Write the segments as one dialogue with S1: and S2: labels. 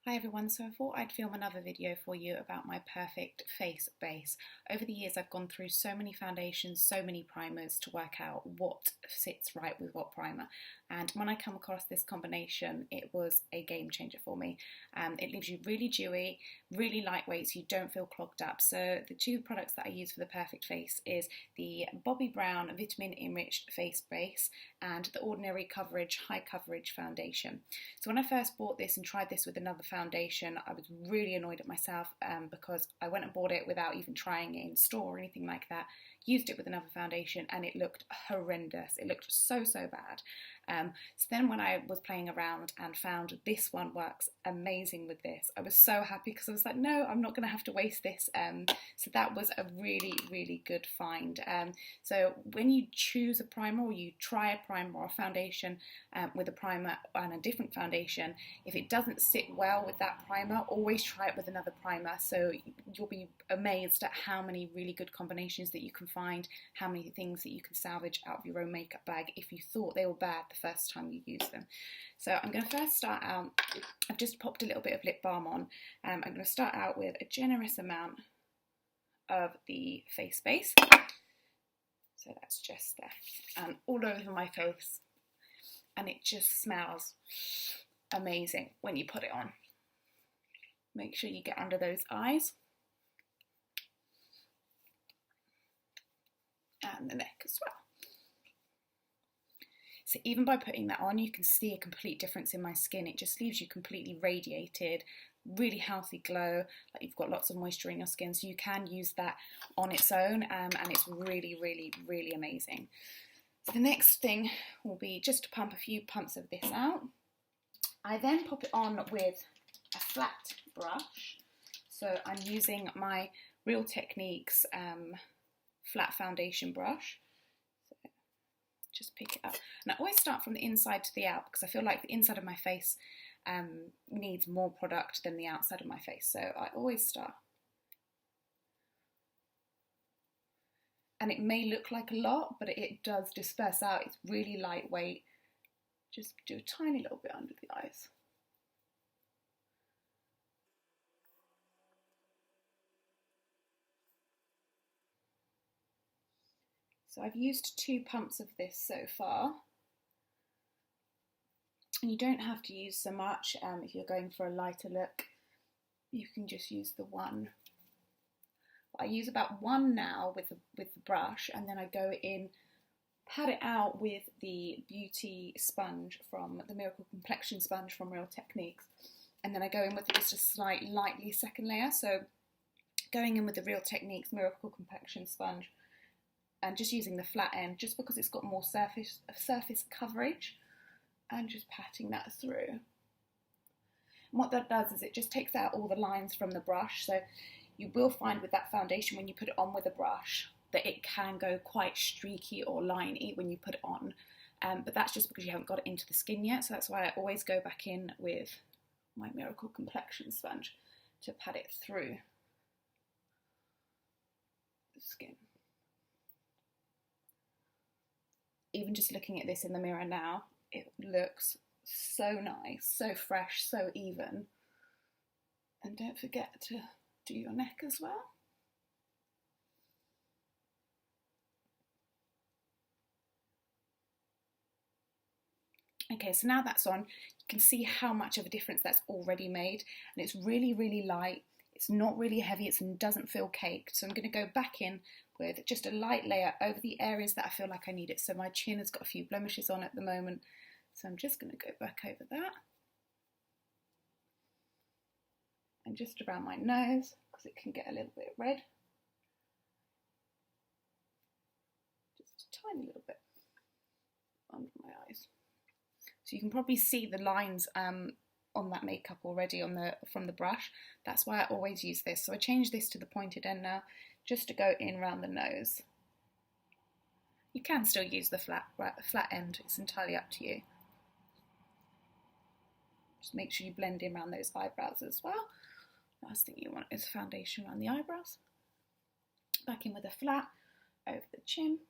S1: Hi everyone, so I thought I'd film another video for you about my perfect face base. Over the years I've gone through so many foundations, so many primers to work out what sits right with what primer, and when I come across this combination it was a game changer for me. It leaves you really dewy, really lightweight so you don't feel clogged up. So the two products that I use for the perfect face is the Bobbi Brown Vitamin Enriched Face Base and the Ordinary Coverage High Coverage Foundation. So when I first bought this and tried this with another foundation, I was really annoyed at myself because I went and bought it without even trying it in store or anything like that. Used it with another foundation and it looked horrendous. It looked so bad. So then when I was playing around and found this one works amazing with this, I was so happy because I was like, no, I'm not going to have to waste this. So that was a really good find. So when you choose a primer or you try a primer or a foundation with a primer and a different foundation, if it doesn't sit well with that primer, always try it with another primer. So you'll be amazed at how many really good combinations that you can find, how many things that you can salvage out of your own makeup bag if you thought they were bad the first time you use them. So I'm going to first start out, I've just popped a little bit of lip balm on. I'm going to start out with a generous amount of the face base. So that's just there, and all over my face, and it just smells amazing when you put it on. Make sure you get under those eyes and the neck as well. So even by putting that on, you can see a complete difference in my skin. It just leaves you completely radiated, really healthy glow, like you've got lots of moisture in your skin. So you can use that on its own, and it's really amazing. So the next thing will be just to pump a few pumps of this out. I then pop it on with a flat brush. So I'm using my Real Techniques flat foundation brush. So just pick it up. And I always start from the inside to the out because I feel like the inside of my face needs more product than the outside of my face. So I always start. And it may look like a lot, but it does disperse out. It's really lightweight. Just do a tiny little bit under the eyes. So I've used 2 pumps of this so far. And you don't have to use so much if you're going for a lighter look. You can just use the one. I use about 1 now with the brush, and then I go in, pat it out with the beauty sponge from the Miracle Complexion sponge from Real Techniques, and then I go in with just a slight lightly second layer. So going in with the Real Techniques Miracle Complexion sponge and just using the flat end just because it's got more surface coverage, and just patting that through. And what that does is it just takes out all the lines from the brush. So you will find with that foundation when you put it on with a brush that it can go quite streaky or liney when you put it on, but that's just because you haven't got it into the skin yet. So that's why I always go back in with my Miracle Complexion sponge to pat it through the skin. Even just looking at this in the mirror now, it looks so nice, so fresh, so even. And don't forget to do your neck as well. Okay, so now that's on, you can see how much of a difference that's already made, and it's really light. It's not really heavy, it doesn't feel caked. So I'm going to go back in with just a light layer over the areas that I feel like I need it. So my chin has got a few blemishes on at the moment, so I'm just going to go back over that. And just around my nose, because it can get a little bit red. Just a tiny little bit under my eyes. So you can probably see the lines on that makeup already from the brush. That's why I always use this. So I change this to the pointed end now, just to go in around the nose. You can still use the flat end, it's entirely up to you. Just make sure you blend in around those eyebrows as well. Last thing you want is foundation around the eyebrows. Back in with a flat over the chin.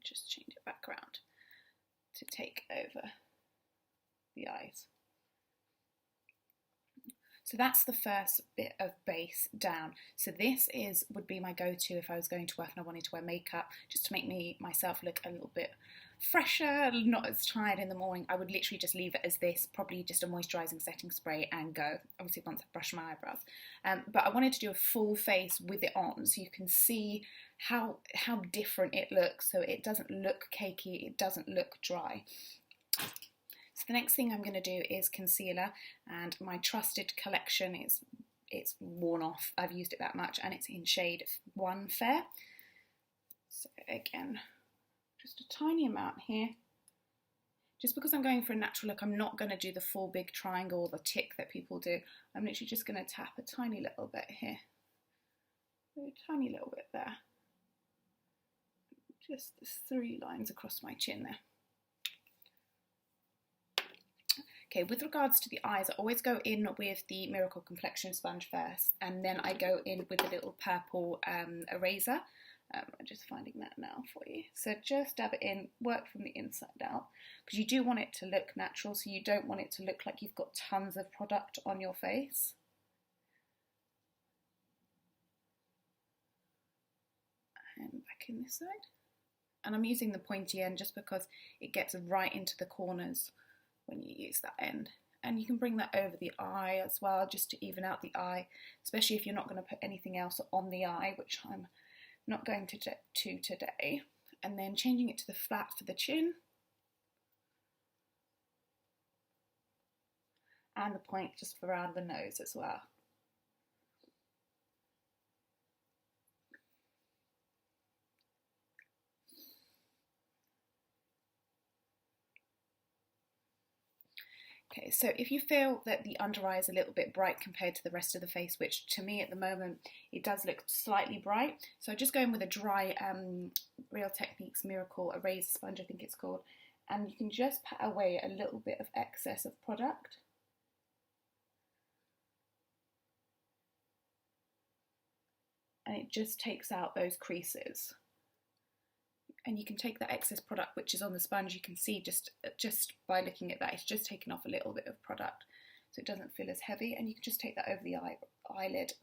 S1: just change it back around to take over the eyes. So that's the first bit of base down. So this would be my go-to if I was going to work and I wanted to wear makeup, just to make myself look a little bit fresher, not as tired in the morning. I would literally just leave it as this, probably just a moisturising setting spray and go. Obviously once I've brushed my eyebrows. But I wanted to do a full face with it on so you can see how different it looks. So it doesn't look cakey, it doesn't look dry. So the next thing I'm going to do is concealer, and my trusted collection it's worn off. I've used it that much, and it's in shade 1 Fair. So again, just a tiny amount here. Just because I'm going for a natural look, I'm not going to do the full big triangle or the tick that people do. I'm literally just going to tap a tiny little bit here. A tiny little bit there. Just 3 lines across my chin there. Okay, with regards to the eyes, I always go in with the Miracle Complexion sponge first, and then I go in with a little purple eraser. I'm just finding that now for you. So just dab it in, work from the inside out, because you do want it to look natural, so you don't want it to look like you've got tons of product on your face. And back in this side. And I'm using the pointy end just because it gets right into the corners when you use that end. And you can bring that over the eye as well, just to even out the eye, especially if you're not going to put anything else on the eye, which I'm not going to do today. And then changing it to the flat for the chin. And the point just around the nose as well. Okay, so if you feel that the under eye is a little bit bright compared to the rest of the face, which to me at the moment, it does look slightly bright. So just go in with a dry Real Techniques Miracle Eraser Sponge, I think it's called. And you can just pat away a little bit of excess of product. And it just takes out those creases. And you can take that excess product which is on the sponge, you can see just by looking at that, it's just taken off a little bit of product so it doesn't feel as heavy, and you can just take that over the eyelid.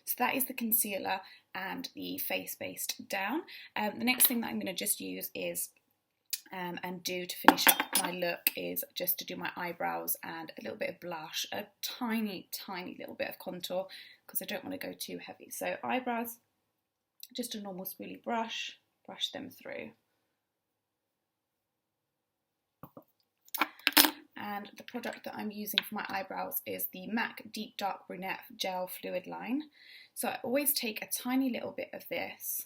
S1: So that is the concealer and the face based down. The next thing that I'm going to just use is and do to finish up my look is just to do my eyebrows and a little bit of blush, a tiny little bit of contour because I don't want to go too heavy. So eyebrows, just a normal spoolie brush, brush them through. And the product that I'm using for my eyebrows is the MAC Deep Dark Brunette Gel Fluid Line. So I always take a tiny little bit of this,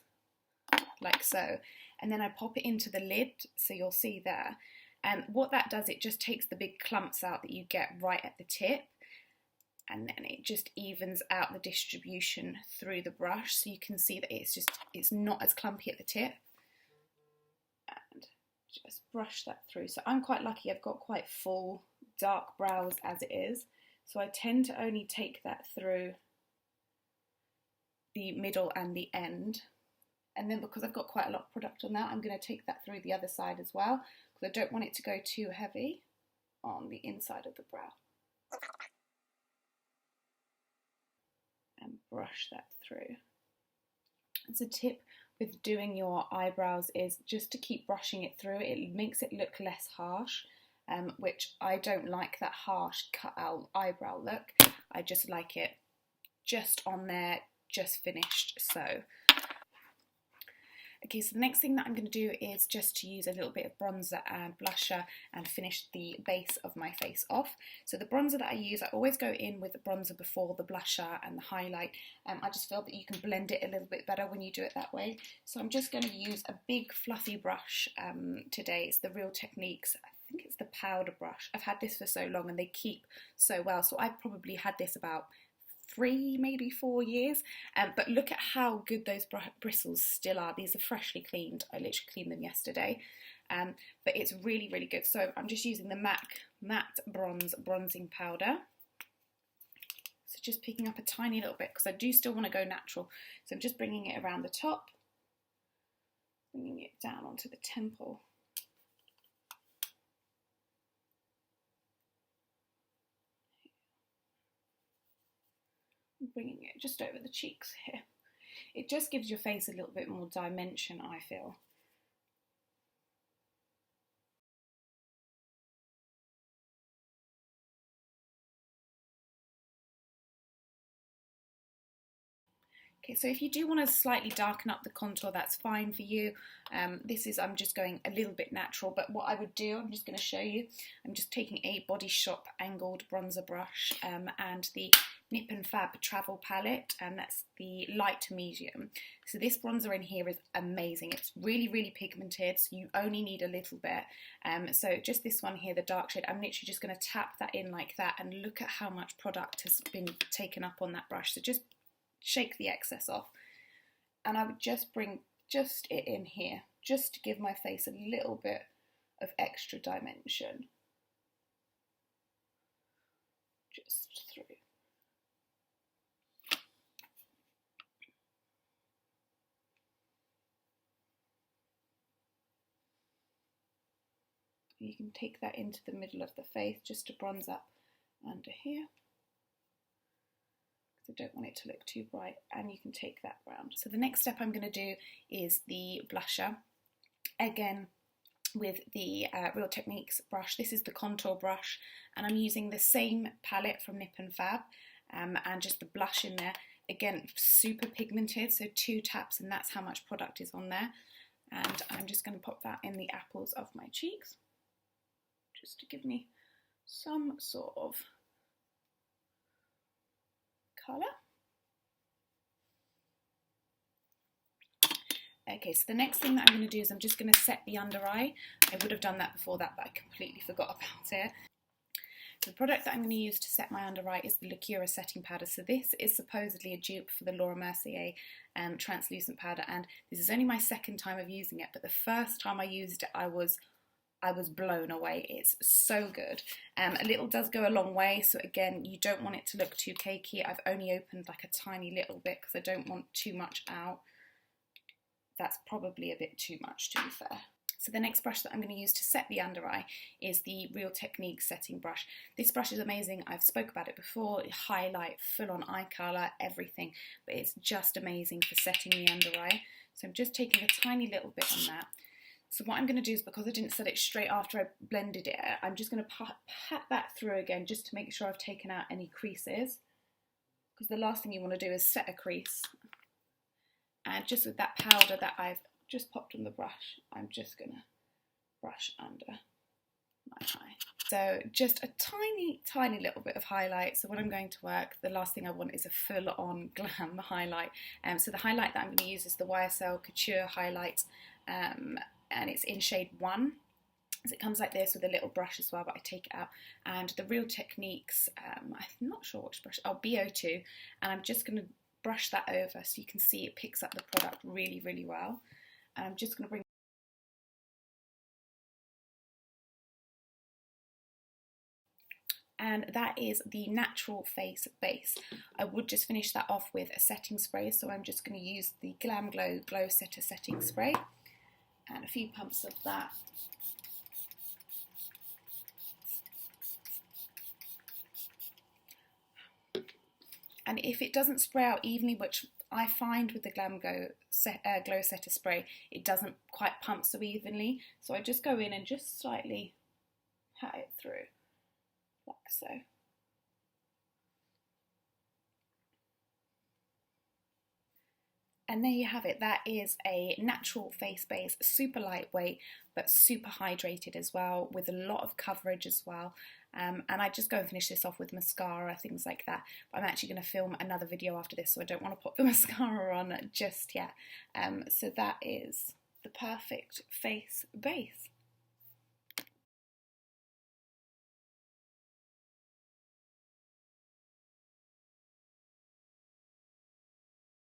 S1: like so, and then I pop it into the lid, so you'll see there. And what that does, it just takes the big clumps out that you get right at the tip, and then it just evens out the distribution through the brush, so you can see that it's not as clumpy at the tip. And just brush that through. So I'm quite lucky, I've got quite full dark brows as it is, so I tend to only take that through the middle and the end. And then because I've got quite a lot of product on that, I'm going to take that through the other side as well, because I don't want it to go too heavy on the inside of the brow. And brush that through. As a tip with doing your eyebrows is just to keep brushing it through. It makes it look less harsh, which I don't like that harsh cut out eyebrow look. I just like it just on there, just finished. So okay, so the next thing that I'm going to do is just to use a little bit of bronzer and blusher and finish the base of my face off. So the bronzer that I use, I always go in with the bronzer before the blusher and the highlight. I just feel that you can blend it a little bit better when you do it that way. So I'm just going to use a big fluffy brush today. It's the Real Techniques, I think it's the powder brush. I've had this for so long and they keep so well. So I've probably had this about 3, maybe 4 years, but look at how good those bristles still are. These are freshly cleaned. I literally cleaned them yesterday, but it's really good. So I'm just using the MAC Matte Bronze Bronzing Powder. So just picking up a tiny little bit because I do still want to go natural. So I'm just bringing it around the top Bringing it down onto the temple. Bringing it just over the cheeks here. It just gives your face a little bit more dimension, I feel. Okay, so if you do want to slightly darken up the contour, that's fine for you. I'm just going a little bit natural, but what I would do, I'm just going to show you, I'm just taking a Body Shop angled bronzer brush and the Nip and Fab travel palette, and that's the light to medium. So this bronzer in here is amazing. It's really, really pigmented, so you only need a little bit. So just this one here, the dark shade, I'm literally just going to tap that in like that, and look at how much product has been taken up on that brush. So just shake the excess off, and I would just bring just it in here, just to give my face a little bit of extra dimension. Just through. You can take that into the middle of the face just to bronze up under here. I don't want it to look too bright, and you can take that round. So the next step I'm going to do is the blusher, again with the Real Techniques brush. This is the contour brush, and I'm using the same palette from Nip and Fab, and just the blush in there. Again, super pigmented, so 2 taps and that's how much product is on there. And I'm just going to pop that in the apples of my cheeks, just to give me some sort of colour. Okay, so the next thing that I'm going to do is I'm just going to set the under eye. I would have done that before that, but I completely forgot about it. So the product that I'm going to use to set my under eye is the Lacura setting powder. So this is supposedly a dupe for the Laura Mercier translucent powder, and this is only my second time of using it, but the first time I used it I was blown away. It's so good. A little does go a long way, so again, you don't want it to look too cakey. I've only opened like a tiny little bit because I don't want too much out. That's probably a bit too much, to be fair. So the next brush that I'm going to use to set the under eye is the Real Techniques setting brush. This brush is amazing. I've spoke about it before. Highlight, full on eye colour, everything, but it's just amazing for setting the under eye. So I'm just taking a tiny little bit on that. So what I'm going to do is, because I didn't set it straight after I blended it, I'm just going to pat that through again just to make sure I've taken out any creases, because the last thing you want to do is set a crease. And just with that powder that I've just popped on the brush, I'm just going to brush under my eye. So just a tiny, tiny little bit of highlight. So when I'm going to work, the last thing I want is a full-on glam highlight. So the highlight that I'm going to use is the YSL Couture highlight, and it's in shade 1. So it comes like this with a little brush as well, but I take it out. And the Real Techniques, I'm not sure which brush, BO2, and I'm just going to brush that over so you can see it picks up the product really, really well. And I'm just going to bring, and that is the Natural Face Base. I would just finish that off with a setting spray, so I'm just going to use the Glam Glow Glow Setter setting spray and a few pumps of that. And if it doesn't spray out evenly, which I find with the Glam Glow Setter spray, it doesn't quite pump so evenly, so I just go in and just slightly pat it through, like so. And there you have it. That is a natural face base, super lightweight, but super hydrated as well, with a lot of coverage as well. And I just go and finish this off with mascara, things like that. But I'm actually going to film another video after this, so I don't want to put the mascara on just yet. So that is the perfect face base.